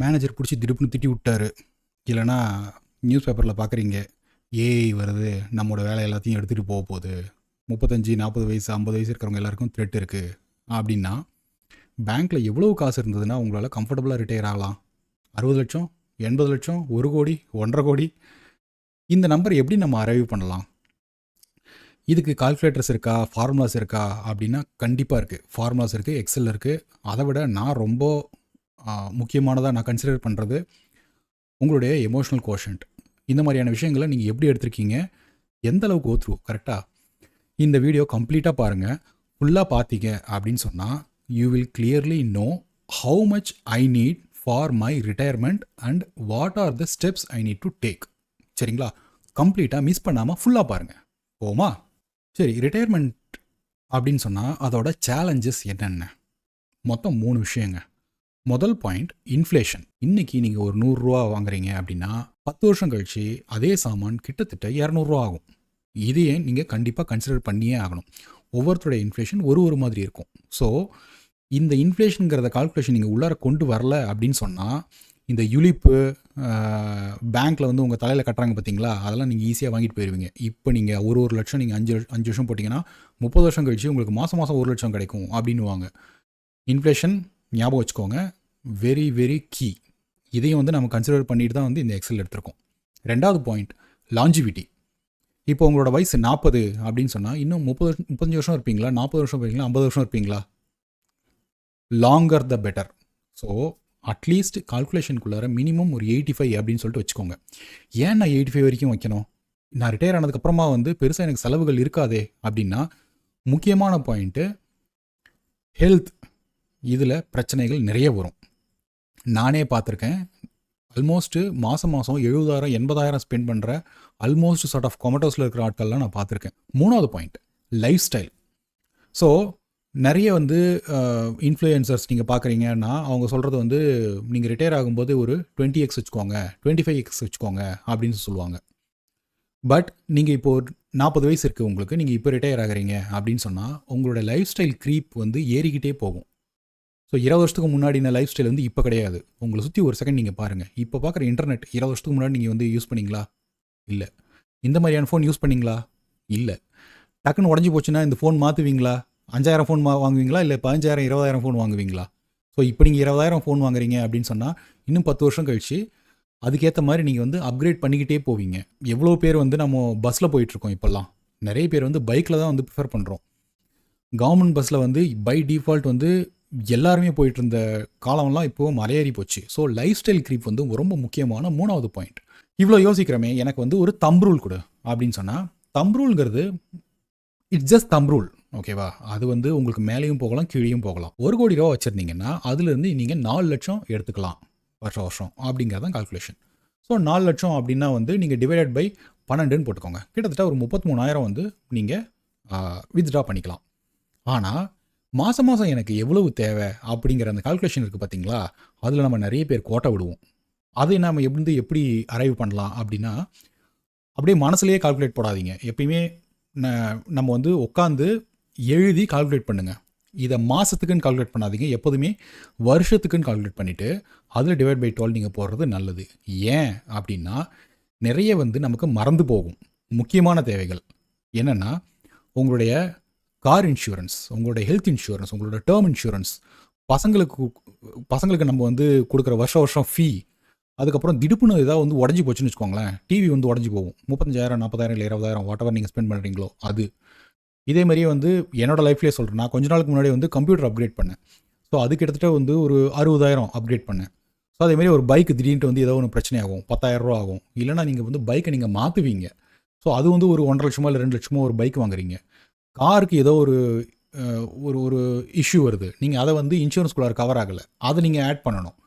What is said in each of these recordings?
Manager பிடிச்சி திடுப்புன்னு திட்டி விட்டாரு. இல்லைனா நியூஸ் பேப்பரில் பார்க்குறீங்க, ஏஐ வருது, நம்மளோட வேலை எல்லாத்தையும் எடுத்துகிட்டு போக போகுது, 35 40 வயசு 50 வயசு இருக்கிறவங்க எல்லாருக்கும் த்ரெட் இருக்குது அப்படின்னா, பேங்க்கில் எவ்வளோ காசு இருந்ததுன்னா உங்களால் கம்ஃபர்டபுளாக ரிட்டையர் ஆகலாம்? 60 லட்சம், 80 லட்சம், 1 கோடி, 1.5 கோடி. இந்த நம்பர் எப்படி நம்ம அரைவ் பண்ணலாம்? இதுக்கு கால்குலேட்டர்ஸ் இருக்கா, ஃபார்முலாஸ் இருக்கா அப்படின்னா கண்டிப்பாக இருக்குது. ஃபார்முலாஸ் இருக்குது, எக்ஸல் இருக்குது. அதை விட நான் ரொம்ப முக்கியமானதாக நான் கன்சிடர் பண்ணுறது உங்களுடைய எமோஷ்னல் கோஷன்ட். இந்த மாதிரியான விஷயங்களை நீங்கள் எப்படி எடுத்திருக்கீங்க, எந்த அளவுக்கு கோ த்ரூ கரெக்டாக. இந்த வீடியோ கம்ப்ளீட்டாக பாருங்கள். ஃபுல்லாக பார்த்தீங்க அப்படின்னு சொன்னால் you will clearly know how much I need for my retirement and what are the steps I need to take. சரிங்களா? கம்ப்ளீட்டாக மிஸ் பண்ணாமல் ஃபுல்லாக பாருங்கள். போமா? சரி, ரிட்டையர்மெண்ட் அப்படின்னு சொன்னால் அதோட சேலஞ்சஸ் என்னென்ன? மொத்தம் 3 விஷயங்க. முதல் பாயிண்ட் இன்ஃப்ளேஷன். இன்றைக்கி நீங்கள் ஒரு 100 ரூபா வாங்குறீங்க அப்படின்னா 10 வருஷம் கழிச்சு அதே சாமான் கிட்டத்தட்ட 200 ரூபா ஆகும். இதையே நீங்கள் கண்டிப்பாக கன்சிடர் பண்ணியே ஆகணும். ஒவ்வொருத்தருடைய இன்ஃப்ளேஷன் ஒரு மாதிரி இருக்கும். ஸோ இந்த இன்ஃப்ளேஷனுங்கிறத கால்குலேஷன் நீங்கள் உள்ளார கொண்டு வரல அப்படின்னு சொன்னால் இந்த யுலிப்பு பேங்க்கில் வந்து உங்கள் தலையில் கட்டுறாங்க பார்த்தீங்களா, அதெல்லாம் நீங்கள் ஈஸியாக வாங்கிட்டு போயிடுவீங்க. இப்போ நீங்கள் ஒரு லட்சம் நீங்கள் 5 வருஷம் போட்டிங்கன்னா 30 வருஷம் கழிச்சு உங்களுக்கு மாதம் 1 லட்சம் கிடைக்கும் அப்படின்னுவாங்க. இன்ஃப்ளேஷன் ஞாபகம் வச்சுக்கோங்க, வெரி வெரி கீ. இதையும் வந்து நம்ம கன்சிடர் பண்ணிட்டு தான் வந்து இந்த எக்ஸல் எடுத்திருக்கோம். 2வது பாயிண்ட் லாஞ்சிவிட்டி. இப்போ உங்களோட வயசு 40 அப்படின்னு சொன்னால் இன்னும் 35 வருஷம் இருப்பீங்களா, 40 வருஷம் இருப்பீங்களா, 50 வருஷம் இருப்பீங்களா? Longer the better. So at least கால்குலேஷனுக்குள்ளார மினிமம் ஒரு 85 அப்படின்னு சொல்லிட்டு வச்சுக்கோங்க. ஏன் நான் 85 வரைக்கும் வைக்கணும்? நான் ரிட்டையர் ஆனதுக்கப்புறமா வந்து பெருசாக எனக்கு செலவுகள் இருக்காதே அப்படின்னா, முக்கியமான பாயிண்ட்டு ஹெல்த். இதில் பிரச்சனைகள் நிறைய வரும். நானே பார்த்துருக்கேன். ஆல்மோஸ்ட்டு மாதம் 70,000 80,000 ஸ்பெண்ட் பண்ணுற ஆல்மோஸ்ட் சார்ட் ஆஃப் கொமட்டோஸில் இருக்கிற ஆட்கள்லாம் நான் பார்த்துருக்கேன். 3வது பாயிண்ட் லைஃப் ஸ்டைல். ஸோ நிறைய வந்து இன்ஃப்ளூயன்சர்ஸ் நீங்கள் பார்க்குறீங்கன்னா அவங்க சொல்கிறது வந்து நீங்கள் ரிட்டையர் ஆகும்போது ஒரு 20x வச்சுக்கோங்க, 25x வச்சுக்கோங்க அப்படின்னு சொல்லுவாங்க. பட் நீங்கள் இப்போது 40 வயசு இருக்குது உங்களுக்கு, நீங்கள் இப்போ ரிட்டையர் ஆகிறீங்க அப்படின்னு சொன்னால் உங்களோட லைஃப் ஸ்டைல் க்ரீப் வந்து ஏறிக்கிட்டே போகும். ஸோ 20 வருஷத்துக்கு முன்னாடின லைஃப் ஸ்டைல் வந்து இப்போ கிடையாது. உங்களை சுற்றி ஒரு செகண்ட் நீங்கள் பாருங்கள். இப்போ பார்க்குற இன்டர்நெட் 20 வருஷத்துக்கு முன்னாடி நீங்கள் வந்து யூஸ் பண்ணிங்களா? இல்லை. இந்த மாதிரியான ஃபோன் யூஸ் பண்ணிங்களா? இல்லை. டக்குன்னு உடஞ்சி போச்சுன்னா இந்த ஃபோன் மாற்றுவீங்களா? 5000 ஃபோன் வாங்குவீங்களா, இல்லை 15,000 20,000 ஃபோன் வாங்குவீங்களா? ஸோ இப்போ நீங்கள் 20,000 ஃபோன் வாங்குறீங்க அப்படின்னு சொன்னால் இன்னும் 10 வருஷம் கழிச்சு அதுக்கேற்ற மாதிரி நீங்கள் வந்து அப்கிரேட் பண்ணிக்கிட்டே போவீங்க. எவ்வளோ பேர் வந்து நம்ம பஸ்ஸில் போயிட்டுருக்கோம். இப்போல்லாம் நிறைய பேர் வந்து பைக்கில் தான் வந்து ப்ரிஃபர் பண்ணுறோம். கவர்மெண்ட் பஸ்ஸில் வந்து பை டிஃபால்ட் வந்து எல்லாருமே போயிட்டு இருந்த காலம்லாம் இப்போது மலையேறி போச்சு. ஸோ லைஃப் ஸ்டைல் க்ரீப் வந்து ரொம்ப முக்கியமான 3வது பாயிண்ட். இவ்வளோ யோசிக்கிறோமே, எனக்கு வந்து ஒரு தம்ப் ரூல் கொடு அப்படின்னு சொன்னால், தம்ப் ரூல்ங்கிறது இட்ஸ் ஜஸ்ட் தம்ப் ரூல். ஓகேவா? அது வந்து உங்களுக்கு மேலேயும் போகலாம், கீழேயும் போகலாம். 1 கோடி ரூபா வச்சுருந்தீங்கன்னா அதுலேருந்து நீங்கள் 4 லட்சம் எடுத்துக்கலாம் வருஷம் அப்படிங்கிறது தான் கால்குலேஷன். ஸோ 4 லட்சம் அப்படின்னா வந்து நீங்கள் டிவைடட் பை 12ன்னு போட்டுக்கோங்க. கிட்டத்தட்ட ஒரு 33,000 வந்து நீங்கள் வித்ட்ரா பண்ணிக்கலாம். ஆனால் மாதம் எனக்கு எவ்வளவு தேவை அப்படிங்கிற அந்த கால்குலேஷன் இருக்குது பார்த்தீங்களா, அதில் நம்ம நிறைய பேர் கோட்டை விடுவோம். அதை நம்ம எப்படி அரைவ் பண்ணலாம் அப்படின்னா, அப்படியே மனசுலேயே கால்குலேட் போடாதீங்க. எப்பயுமே நம்ம வந்து உட்காந்து எழுதி கால்குலேட் பண்ணுங்கள். இதை மாதத்துக்குன்னு கால்குலேட் பண்ணாதீங்க. எப்போதுமே வருஷத்துக்குன்னு கால்குலேட் பண்ணிவிட்டு அதில் டிவைட் பை 12 நீங்கள் போடுறது நல்லது. ஏன் அப்படின்னா, நிறைய வந்து நமக்கு மறந்து போகும் முக்கியமான தேவைகள். என்னென்னா உங்களுடைய கார் இன்சூரன்ஸ், உங்களுடைய ஹெல்த் இன்சூரன்ஸ், உங்களோட டேர்ம் இன்சூரன்ஸ், பசங்களுக்கு நம்ம வந்து கொடுக்குற வருஷம் ஃபீ, அதுக்கப்புறம் திடுப்புன்னு ஏதாவது வந்து உடஞ்சி போச்சுன்னு வச்சுக்கோங்களேன், டிவி வந்து உடஞ்சி போகும். 35,000 40,000 இல்லை 20,000 வாட் எவர் நீங்கள் ஸ்பெண்ட் பண்ணுறீங்களோ அது. இதே மாதிரியே வந்து என்னோடய லைஃப்லேயே சொல்கிறேன். நான் கொஞ்ச நாளுக்கு முன்னாடி வந்து கம்ப்யூட்டர் அப்கிரேட் பண்ணேன். ஸோ அது கிட்டத்தட்ட வந்து ஒரு 60,000 அப்கிரேட் பண்ணேன். ஸோ அதேமாதிரி ஒரு பைக் திடீர்னு வந்து ஏதோ ஒன்று பிரச்சனை ஆகும், 10,000 ரூபா ஆகும். இல்லைனா நீங்கள் வந்து பைக்கை நீங்கள் மாற்றுவீங்க. ஸோ அது வந்து ஒரு 1.5 லட்சமோ இல்லை 2 லட்சமோ ஒரு பைக் வாங்குறீங்க. காருக்கு ஏதோ ஒரு ஒரு இஷ்யூ வருது, நீங்கள் அதை வந்து இன்சூரன்ஸ்குள்ளார கவர் ஆகலை, அதை நீங்கள் ஆட் பண்ணணும்.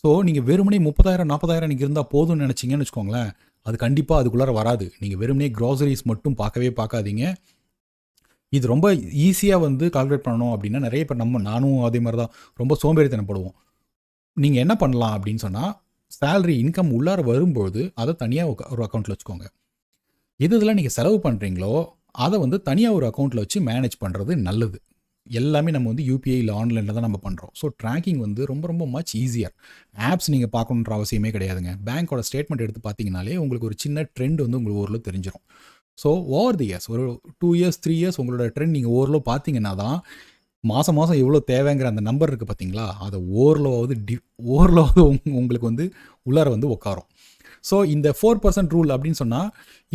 ஸோ நீங்கள் வெறுமனே 30,000 40,000 நீங்கள் இருந்தால் போதும்னு நினச்சிங்கன்னு வச்சுக்கோங்களேன், அது கண்டிப்பாக அதுக்குள்ளார வராது. நீங்கள் வெறுமனே க்ராசரிஸ் மட்டும் பார்க்காதீங்க. இது ரொம்ப ஈஸியாக வந்து கால்குலேட் பண்ணணும் அப்படின்னா நிறைய பேர் நானும் அதே மாதிரி தான் ரொம்ப சோம்பேறித்தனப்படுவோம். நீங்கள் என்ன பண்ணலாம் அப்படின்னு சொன்னால், சேலரி இன்கம் உள்ளார வரும்போது அதை தனியாக ஒரு அக்கௌண்ட்டில் வச்சுக்கோங்க. இதெல்லாம் நீங்கள் செலவு பண்ணுறீங்களோ அதை வந்து தனியாக ஒரு அக்கௌண்ட்டில் வச்சு மேனேஜ் பண்ணுறது நல்லது. எல்லாமே நம்ம வந்து யூபிஐ இல்லை ஆன்லைனில் தான் நம்ம பண்ணுறோம். ஸோ ட்ராக்கிங் வந்து ரொம்ப ரொம்ப மச் ஈஸியர். ஆப்ஸ் நீங்கள் பார்க்கணுன்ற அவசியமே கிடையாதுங்க. பேங்க்கோட ஸ்டேட்மெண்ட் எடுத்து பார்த்தீங்கனாலே உங்களுக்கு ஒரு சின்ன ட்ரெண்ட் வந்து உங்களுக்கு ஓரளவு தெரிஞ்சிடும். ஸோ ஓவர் தி இயர்ஸ் ஒரு 2 இயர்ஸ் 3 இயர்ஸ் உங்களோட ட்ரெண்ட் நீங்கள் ஓரளவு பார்த்தீங்கன்னா தான் மாதம் மாதம் எவ்வளோ தேவைங்கிற அந்த நம்பர் இருக்குது பார்த்தீங்களா, அதை ஓரளவாவது உங்களுக்கு வந்து உள்ளார வந்து உட்காரும். ஸோ இந்த 4% ரூல் அப்படின்னு சொன்னால்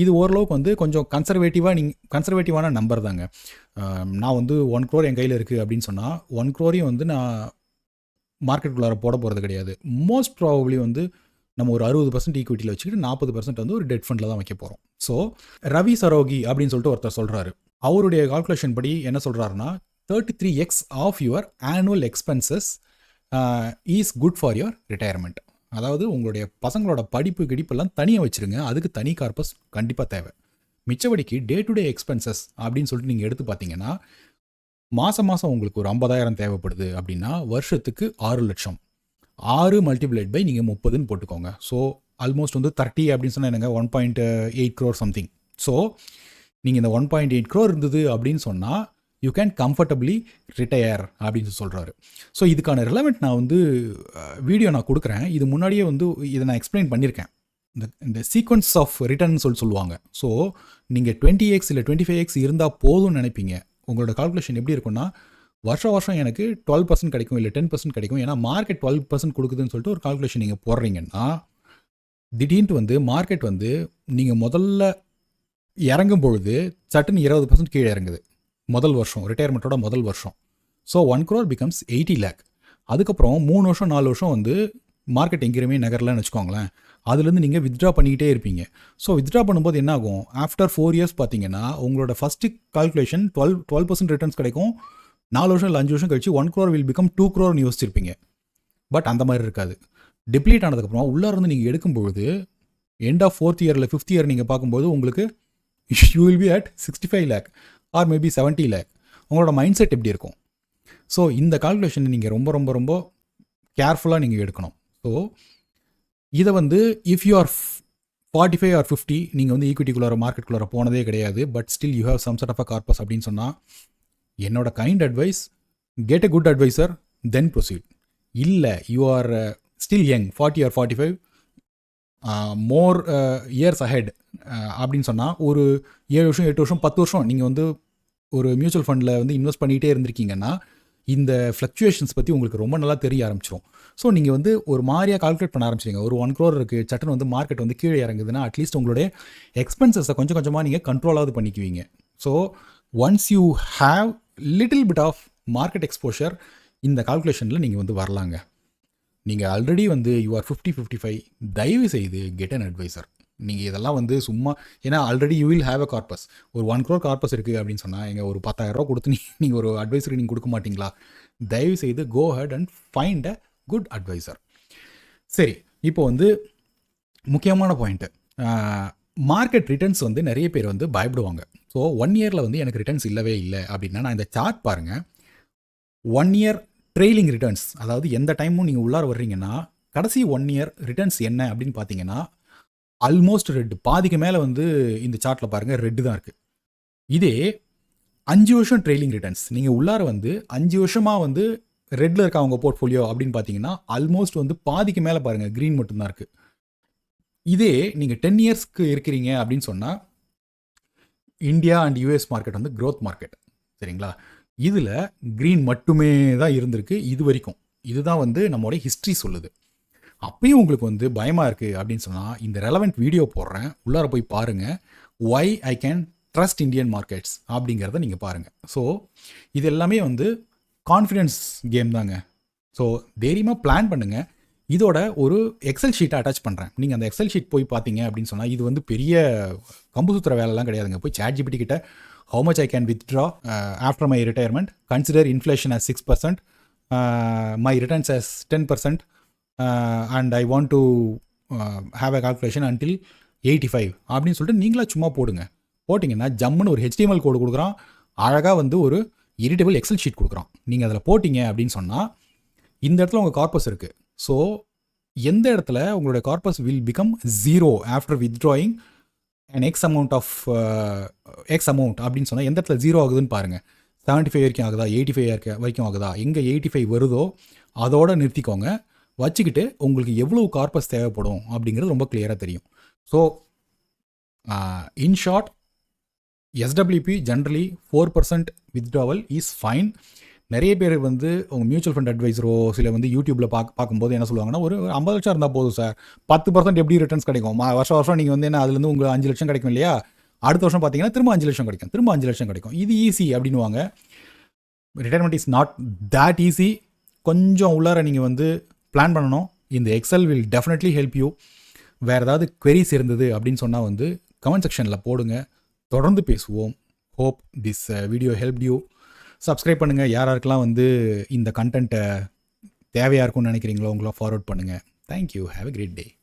இது ஓரளவுக்கு வந்து கொஞ்சம் கன்சர்வேட்டிவான நம்பர் தாங்க. நான் வந்து 1 crore என் கையில் இருக்குது அப்படின்னு சொன்னால் 1 crore வந்து நான் மார்க்கெட்டுக்குள்ளார போட போகிறது கிடையாது. மோஸ்ட் ப்ராபப்ளி வந்து நம்ம ஒரு 60% ஈக்விட்டியில் வச்சுக்கிட்டு 40% வந்து ஒரு டெட் ஃபண்டில் தான் வைக்க போகிறோம். ஸோ ரவி சரோகி அப்படின்னு சொல்லிட்டு ஒருத்தர் சொல்கிறாரு. அவருடைய கால்குலேஷன் படி என்ன சொல்கிறாருன்னா 33x of your annual expenses is good for your retirement. அதாவது உங்களுடைய பசங்களோட படிப்பு கிடிப்பெல்லாம் தனியாக வச்சுருங்க, அதுக்கு தனி கார்பஸ் கண்டிப்பாக தேவை. மிச்சபடிக்கு டே டு டே எக்ஸ்பென்சஸ் அப்படின்னு சொல்லிட்டு நீங்கள் எடுத்து பார்த்தீங்கன்னா மாதம் உங்களுக்கு ஒரு 50,000 தேவைப்படுது அப்படின்னா வருஷத்துக்கு 6 லட்சம். 6 மல்டிப்ளைட் பை நீங்கள் 30ன்னு போட்டுக்கோங்க. ஸோ ஆல்மோஸ்ட் வந்து 30 அப்படின்னு சொன்னால் என்னங்க 1.8 crore சம்திங். ஸோ நீங்கள் இந்த 1.8 crore இருந்தது அப்படின்னு சொன்னால் யூ கேன் கம்ஃபர்டபிளி ரிட்டையர் அப்படின்னு சொல்கிறாரு. ஸோ இதுக்கான ரிலவெண்ட் நான் வந்து வீடியோ நான் கொடுக்குறேன். இது முன்னாடியே வந்து இதை நான் எக்ஸ்பிளைன் பண்ணியிருக்கேன். இந்த சீக்வன்ஸ் ஆஃப் ரிட்டர்ன் சொல்லுவாங்க. ஸோ நீங்கள் 20x இல்லை 25x இருந்தால் போதும்னு நினைப்பீங்க. உங்களோட கால்குலேஷன் எப்படி இருக்குன்னா வருஷம் எனக்கு 12% கிடைக்கும் இல்லை 10% கிடைக்கும், ஏன்னா மார்க்கெட் 12% கொடுக்குதுன்னு சொல்லிட்டு ஒரு கால்குலேஷன் நீங்கள் போடுறீங்கன்னா திடீர்னு வந்து மார்க்கெட் வந்து நீங்கள் முதல்ல இறங்கும் பொழுது சட்டுன்னு 20% கீழே இறங்குது. முதல் வருஷம் ரிட்டையர்மெண்ட்டோட முதல் வருஷம். So 1 crore becomes 80 lakh. அதுக்கப்புறம் 3 வருஷம் 4 வருஷம் வந்து மார்க்கெட் எங்கேயுமே நகரலன்னு வச்சுக்கோங்களேன். அதுலேருந்து நீங்கள் வித்ட்ரா பண்ணிக்கிட்டே இருப்பீங்க. ஸோ வித்ட்ரா பண்ணும்போது என்ன ஆகும், ஆஃப்டர் 4 இயர்ஸ் பார்த்தீங்கன்னா உங்களோட ஃபஸ்ட்டு கால்குலேஷன் 12% ரிட்டர்ன்ஸ் கிடைக்கும். 4 வருஷம் இல்லை 5 வருஷம் கழிச்சு 1 crore வில் பிகம் 2 crore யோசிச்சிருப்பீங்க. பட் அந்த மாதிரி இருக்காது. டிப்ளீட் ஆனதுக்கப்புறம் உள்ளாருந்து நீங்கள் எடுக்கும்பொழுது எண்ட் ஆஃப் 4th இயர் இல்லை 5th இயர் நீங்கள் பார்க்கும்போது உங்களுக்கு you will be at 65 lakh or maybe 70 lakh. உங்களோட மைண்ட் செட் எப்படி இருக்கும்? ஸோ இந்த கால்குலேஷன் நீங்கள் ரொம்ப ரொம்ப ரொம்ப கேர்ஃபுல்லாக நீங்கள் எடுக்கணும். ஸோ இதை வந்து இஃப் யூ ஆர் 45 ஆர் 50 நீங்கள் வந்து ஈக்விட்டிக்குள்ளார மார்க்கெட்டுக்குள்ளார போனதே கிடையாது, but still you have some sort of a corpus அப்படின்னு சொன்னால் என்னோட kind advice, get a good advisor then proceed. இல்லை you are still young 40 or 45 more years ahead அப்படின்னு சொன்னால் ஒரு 7 வருஷம் 8 வருஷம் 10 வருஷம் நீங்கள் வந்து ஒரு மியூச்சுவல் ஃபண்டில் வந்து இன்வெஸ்ட் பண்ணிகிட்டே இருந்திருக்கீங்கன்னா இந்த ஃப்ளக்சுவேஷன்ஸ் பற்றி உங்களுக்கு ரொம்ப நல்லா தெரிய ஆரம்பிச்சிடும். ஸோ நீங்கள் வந்து ஒரு மாதிரியாக கால்குலேட் பண்ண ஆரம்பிச்சிங்க. ஒரு 1 crore இருக்குது, சட்டன் வந்து மார்க்கெட் வந்து கீழே இறங்குதுன்னா அட்லீஸ்ட் உங்களுடைய எக்ஸ்பென்சஸை கொஞ்சம் கொஞ்சமாக நீங்கள் கண்ட்ரோலாவது பண்ணிக்குவீங்க. So once you have little bit of market exposure இந்த கால்குலேஷனில் நீங்கள் வந்து வரலாங்க. நீங்கள் ஆல்ரெடி வந்து யூ ஆர் 50-55 தயவு செய்து கெட் அன் அட்வைசர். நீங்கள் இதெல்லாம் வந்து சும்மா, ஏன்னா already you will have a corpus. ஒரு 1 crore கார்பஸ் இருக்குது அப்படின்னு சொன்னால் எங்கள் ஒரு 10,000 ரூபா கொடுத்து நீங்கள் ஒரு அட்வைசருக்கு நீங்கள் கொடுக்க மாட்டிங்களா? தயவு செய்து go ahead and find a good advisor. சரி, இப்போ வந்து முக்கியமான பாயிண்ட்டு, மார்க்கெட் ரிட்டர்ன்ஸ் வந்து நிறைய பேர் வந்து பயப்படுவாங்க. ஸோ 1 இயரில் வந்து எனக்கு ரிட்டர்ன்ஸ் இல்லவே இல்லை அப்படின்னா நான் இந்த சார்ட் பாருங்கள். 1 இயர் ட்ரெயிலிங் ரிட்டர்ன்ஸ், அதாவது எந்த டைமும் நீங்கள் உள்ளார வர்றீங்கன்னா கடைசி 1 இயர் ரிட்டர்ன்ஸ் என்ன அப்படின்னு பார்த்தீங்கன்னா ஆல்மோஸ்ட் ரெட், பாதிக்கு மேலே வந்து இந்த சார்ட்டில் பாருங்கள் ரெட்டு தான் இருக்குது. இதே 5 வருஷம் ட்ரெயிலிங் ரிட்டர்ன்ஸ், நீங்கள் உள்ளார வந்து 5 வருஷமாக வந்து ரெட்டில் இருக்க அவங்க போர்ட்ஃபோலியோ அப்படின்னு பார்த்தீங்கன்னா ஆல்மோஸ்ட் வந்து பாதிக்கு மேலே பாருங்கள் க்ரீன் மட்டும்தான் இருக்குது. இதே நீங்கள் 10 இயர்ஸ்க்கு இருக்கிறீங்க அப்படின்னு சொன்னால் இந்தியா அண்ட் யூஎஸ் மார்க்கெட் வந்து க்ரோத் மார்க்கெட், சரிங்களா? இதில் க்ரீன் மட்டுமே தான் இருந்திருக்கு இது வரைக்கும். இதுதான் வந்து நம்மளுடைய ஹிஸ்ட்ரி சொல்லுது. அப்பயும் உங்களுக்கு வந்து பயமாக இருக்குது அப்படின்னு சொன்னால் இந்த ரெலவெண்ட் வீடியோ போடுறேன், உள்ளார போய் பாருங்கள். Why I can trust Indian markets அப்படிங்கிறத நீங்கள் பாருங்கள். ஸோ இது எல்லாமே வந்து கான்ஃபிடென்ஸ் கேம் தாங்க. ஸோ தைரியமாக பிளான் பண்ணுங்கள். இதோட ஒரு எக்ஸல் ஷீட்டை அட்டாச் பண்ணுறேன். நீங்கள் அந்த எக்ஸல் ஷீட் போய் பார்த்தீங்க அப்படின்னு சொன்னால் இது வந்து பெரிய கம்பு சுற்றுற வேலைலாம் கிடையாதுங்க. போய் ChatGPT கிட்ட how much I can withdraw after my retirement, consider inflation as 6%, my returns as 10%, and I want to have a calculation until 85 அப்படின்னு சொல்லிட்டு நீங்களா சும்மா போடுங்க. போட்டிங்கன்னா ஜம்முன்னு ஒரு HTML கோடு கொடுக்குறான், அழகாக வந்து ஒரு எடிட்டபிள் எக்ஸல் ஷீட் கொடுக்குறான். நீங்கள் அதில் போட்டிங்க அப்படின்னு சொன்னால் இந்த இடத்துல உங்கள் கார்பஸ் இருக்குது. ஸோ எந்த இடத்துல உங்களுடைய corpus will become 0 after withdrawing an X amount அப்படின்னு சொன்னால் எந்த இடத்துல 0 ஆகுதுன்னு பாருங்கள். 75 வரைக்கும் ஆகுதா, 85 வரைக்கும் ஆகுதா, எங்கே 85 வருதோ அதோடு நிறுத்திக்கோங்க. வச்சுக்கிட்டு உங்களுக்கு எவ்வளோ கார்பஸ் தேவைப்படும் அப்படிங்கிறது ரொம்ப கிளியராக தெரியும். So in short, SWP generally 4% withdrawal is fine. நிறைய பேர் வந்து உங்கள் மியூச்சுவல் ஃபண்ட் அட்வைஸரோ சில வந்து யூடியூப்பில் பார்க்கும்போது என்ன சொல்லுவாங்கன்னா, ஒரு 50 லட்சம் இருந்தால் போதும் சார், 10% எப்படி ரிட்டர்ன்ஸ் கிடைக்கும், வருஷம் நீங்கள் வந்து என்ன அதுலேருந்து உங்களுக்கு 5 லட்சம் கிடைக்கும் இல்லையா, அடுத்த வருஷம் பார்த்தீங்கன்னா திரும்ப 5 லட்சம் கிடைக்கும், திரும்ப 5 லட்சம் கிடைக்கும், இது ஈஸி அப்படின்வாங்க. Retirement is not that easy. கொஞ்சம் உள்ளார நீங்கள் வந்து பிளான் பண்ணணும். இந்த excel will definitely help you. வேறு ஏதாவது queries இருந்தது அப்படின்னு சொன்னால் வந்து கமெண்ட் செக்ஷனில் போடுங்க, தொடர்ந்து பேசுவோம். Hope this video help you. Subscribe பண்ணுங்கள். யாராருக்கெல்லாம் வந்து இந்த கண்டென்ட்டை தேவையாக இருக்கும்னு நினைக்கிறீங்களோ உங்களை ஃபார்வர்ட் பண்ணுங்கள். Thank you. Have a great day.